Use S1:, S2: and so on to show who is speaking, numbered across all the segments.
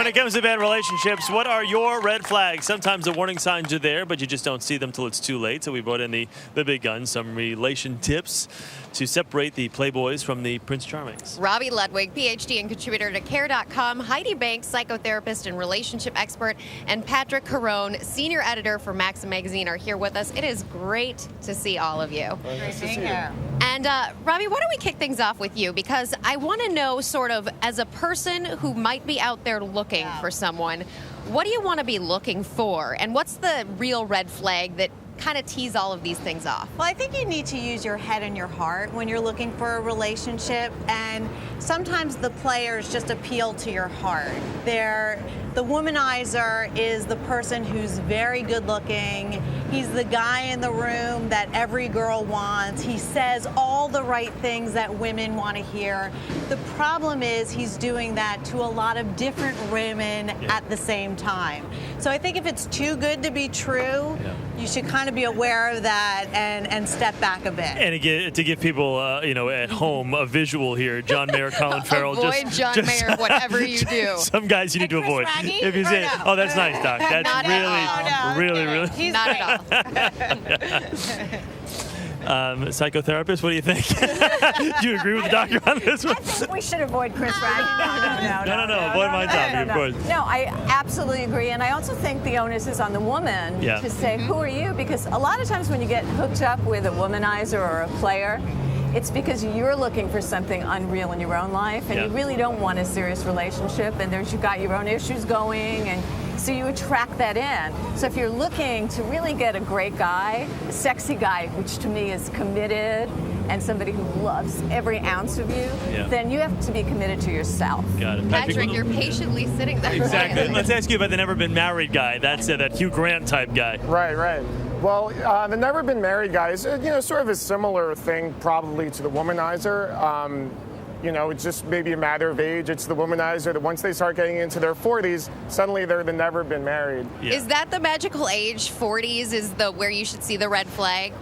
S1: it comes to bad relationships, what are your red flags? Sometimes the warning signs are there, but you just don't see them till it's too late. So we brought in the big guns, some relation tips to separate the Playboys from the Prince Charmings.
S2: Robbie Ludwig, PhD and contributor to Care.com, Heidi Banks, psychotherapist and relationship expert, and Patrick Carone, senior editor for Maxim Magazine, are here with us. It is great to see all of you.
S3: Great to see you.
S2: And Robbie, why don't we kick things off with you? Because I want to know, sort of, as a person who might be out there looking for someone, what do you want to be looking for? And what's the real red flag that kind of tease all of these things off?
S3: Well, I think you need to use your head and your heart when you're looking for a relationship, and sometimes the players just appeal to your heart. The womanizer is the person who's very good looking. He's the guy in the room that every girl wants. He says all the right things that women want to hear. The problem is he's doing that to a lot of different women at the same time. So I think if it's too good to be true, you should kind of be aware of that and step back a bit.
S1: And again, to give people, at home a visual here, John Mayer, Colin Farrell.
S2: Avoid John Mayer, whatever you do.
S1: Some guys you need to avoid.
S3: Wragge?
S1: If he's in. Oh, that's nice, Doc. That's
S2: Not
S1: really.
S3: He's
S2: Not
S3: great.
S2: at all.
S1: Psychotherapist, what do you think? Do you agree with the doctor on this one?
S4: I think we should avoid Chris Wragge.
S1: No. Avoid my topic, of course.
S4: No, I absolutely agree. And I also think the onus is on the woman to say, who are you? Because a lot of times when you get hooked up with a womanizer or a player, it's because you're looking for something unreal in your own life, and you really don't want a serious relationship, and you've got your own issues going, and so you attract that in. So if you're looking to really get a great guy, a sexy guy, which to me is committed, and somebody who loves every ounce of you, then you have to be committed to yourself.
S1: Got it.
S2: Patrick, you're patiently sitting there.
S1: Exactly. Let's ask you about the never been married guy. That's that Hugh Grant type guy.
S5: Right. Well, the never been married guy is, sort of a similar thing probably to the womanizer. It's just maybe a matter of age. It's the womanizer that once they start getting into their 40s, suddenly they're the never been married.
S2: Yeah. Is that the magical age? 40s is where you should see the red flag?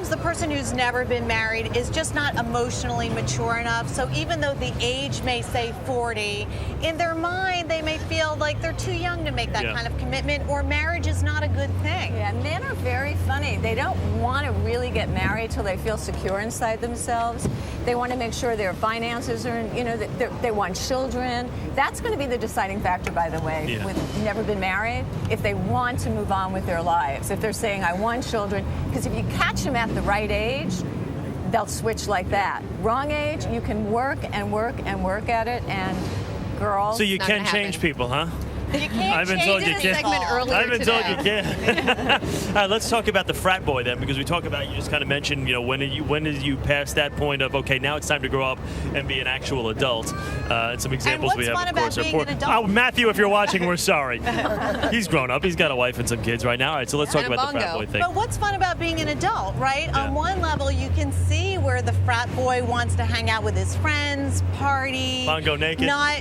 S3: The person who's never been married is just not emotionally mature enough. So even though the age may say 40, in their mind they may feel like they're too young to make that kind of commitment, or marriage is not a good thing.
S4: Yeah, men are very funny. They don't want to really get married till they feel secure inside themselves. They want to make sure their finances are, they want children. That's going to be the deciding factor, by the way, with never been married, if they want to move on with their lives. If they're saying, I want children, because if you catch them at the right age, they'll switch like that. Wrong age, you can work and work and work at it, and girls.
S1: So you can change people, huh?
S3: You can't
S1: I've been told you can't. I've been told you can't. All right, let's talk about the frat boy then, because we talk about, you just kind of mentioned, when did you pass that point of, okay, now it's time to grow up and be an actual adult? And some examples we have, of course, are poor. Matthew, if you're watching, we're sorry. He's grown up. He's got a wife and some kids right now. All right, so let's talk about the frat boy thing.
S3: But what's fun about being an adult, right? On one level, you can see where the frat boy wants to hang out with his friends, party,
S1: Bongo naked,
S3: not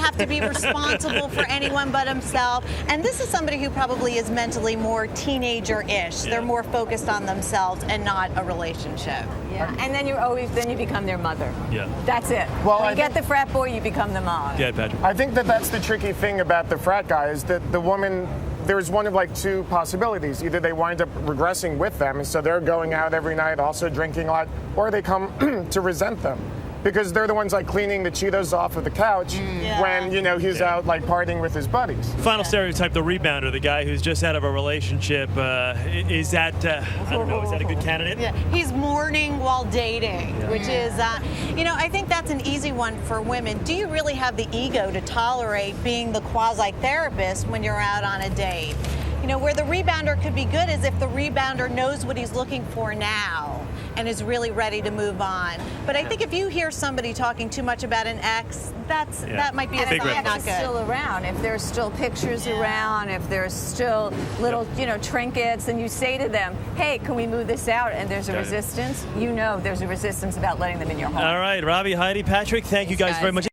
S3: have to be responsible for anyone but himself. And this is somebody who probably is mentally more teenager-ish. They're more focused on themselves and not a relationship.
S4: Yeah, and then you become their mother.
S1: Yeah.
S4: That's it.
S5: Well,
S4: when you get the frat boy, you become the mom.
S1: Yeah, Patrick.
S5: I think that's the tricky thing about the frat guy is that the woman, there's one of two possibilities. Either they wind up regressing with them, and so they're going out every night, also drinking a lot, or they come to resent them. Because they're the ones cleaning the Cheetos off of the couch when, he's out partying with his buddies.
S1: Final stereotype, the rebounder, the guy who's just out of a relationship. Is that, I don't know, is that a good candidate?
S3: Yeah, he's mourning while dating, which is, I think that's an easy one for women. Do you really have the ego to tolerate being the quasi-therapist when you're out on a date? Where the rebounder could be good is if the rebounder knows what he's looking for now and is really ready to move on. But I think if you hear somebody talking too much about an ex, that might be a sign not good.
S4: Still around. If there's still pictures around, if there's still little, trinkets, and you say to them, hey, can we move this out? And there's a resistance, there's a resistance about letting them in your home.
S1: All right, Robbie, Heidi, Patrick, thank you guys very much.